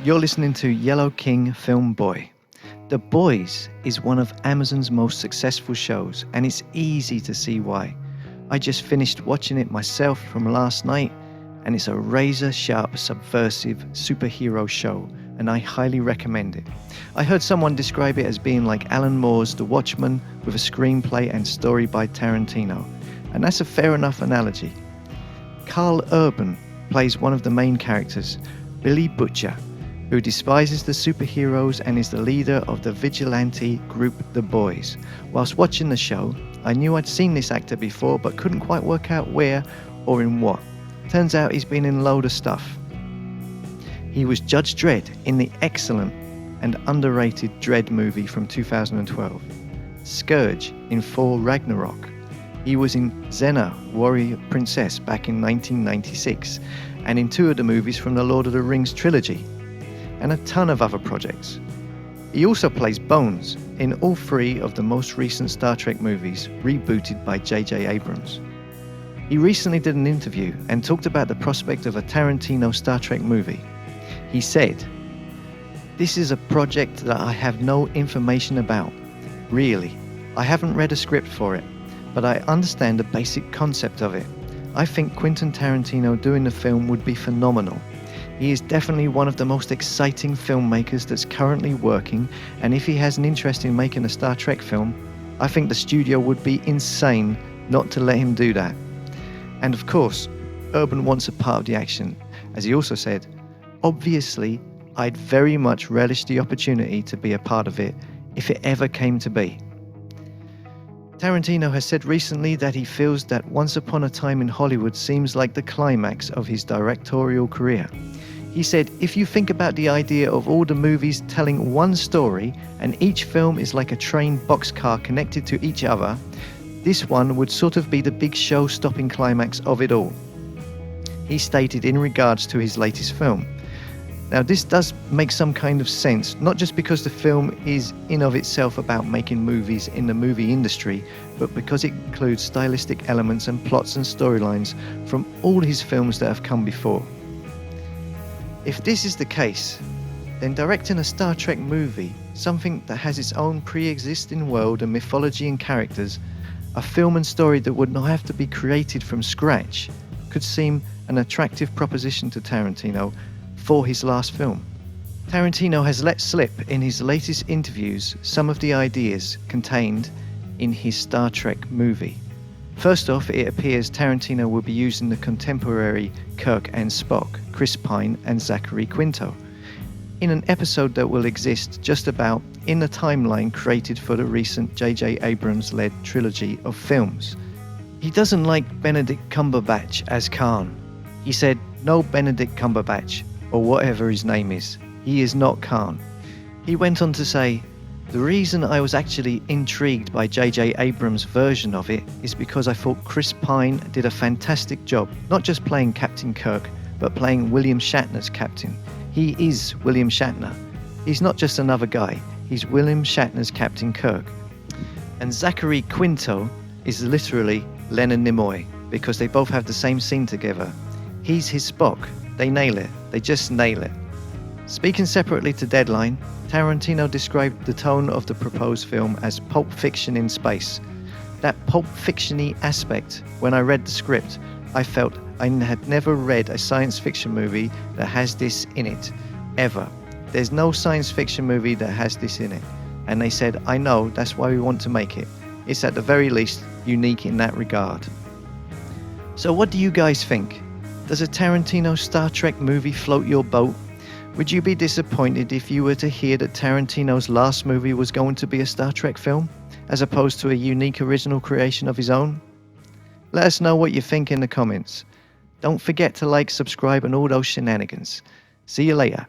You're listening to Yellow King Film Boy. The Boys is one of Amazon's most successful shows, and it's easy to see why. I just finished watching it myself from last night, and it's a razor-sharp, subversive superhero show, and I highly recommend it. I heard someone describe it as being like Alan Moore's The Watchmen with a screenplay and story by Tarantino, and that's a fair enough analogy. Carl Urban plays one of the main characters, Billy Butcher, who despises the superheroes and is the leader of the vigilante group The Boys. Whilst watching the show, I knew I'd seen this actor before but couldn't quite work out where or in what. Turns out he's been in a load of stuff. He was Judge Dredd in the excellent and underrated Dredd movie from 2012, Scourge in Thor Ragnarok. He was in Xena, Warrior Princess back in 1996, and in two of the movies from the Lord of the Rings trilogy, and a ton of other projects. He also plays Bones in all three of the most recent Star Trek movies, rebooted by J.J. Abrams. He recently did an interview and talked about the prospect of a Tarantino Star Trek movie. He said, "This is a project that I have no information about, really. I haven't read a script for it, but I understand the basic concept of it. I think Quentin Tarantino doing the film would be phenomenal. He is definitely one of the most exciting filmmakers that's currently working, and if he has an interest in making a Star Trek film, I think the studio would be insane not to let him do that." And of course, Urban wants a part of the action. As he also said, "Obviously, I'd very much relish the opportunity to be a part of it if it ever came to be." Tarantino has said recently that he feels that Once Upon a Time in Hollywood seems like the climax of his directorial career. He said, "If you think about the idea of all the movies telling one story and each film is like a train boxcar connected to each other, this one would sort of be the big show-stopping climax of it all." He stated in regards to his latest film. Now this does make some kind of sense, not just because the film is in of itself about making movies in the movie industry, but because it includes stylistic elements and plots and storylines from all his films that have come before. If this is the case, then directing a Star Trek movie, something that has its own pre-existing world and mythology and characters, a film and story that would not have to be created from scratch, could seem an attractive proposition to Tarantino for his last film. Tarantino has let slip in his latest interviews some of the ideas contained in his Star Trek movie. First off, it appears Tarantino will be using the contemporary Kirk and Spock, Chris Pine and Zachary Quinto, in an episode that will exist just about in the timeline created for the recent J.J. Abrams-led trilogy of films. He doesn't like Benedict Cumberbatch as Khan. He said, "No Benedict Cumberbatch, or whatever his name is. He is not Khan." He went on to say, "The reason I was actually intrigued by J.J. Abrams' version of it is because I thought Chris Pine did a fantastic job, not just playing Captain Kirk, but playing William Shatner's captain. He is William Shatner. He's not just another guy, he's William Shatner's Captain Kirk. And Zachary Quinto is literally Leonard Nimoy, because they both have the same scene together. He's his Spock. They nail it. They just nail it." Speaking separately to Deadline, Tarantino described the tone of the proposed film as Pulp Fiction in space. That Pulp Fiction-y aspect, when I read the script, I felt I had never read a science fiction movie that has this in it, ever. There's no science fiction movie that has this in it. And they said, "I know, that's why we want to make it. It's at the very least unique in that regard." So what do you guys think? Does a Tarantino Star Trek movie float your boat? Would you be disappointed if you were to hear that Tarantino's last movie was going to be a Star Trek film, as opposed to a unique original creation of his own? Let us know what you think in the comments. Don't forget to like, subscribe, and all those shenanigans. See you later.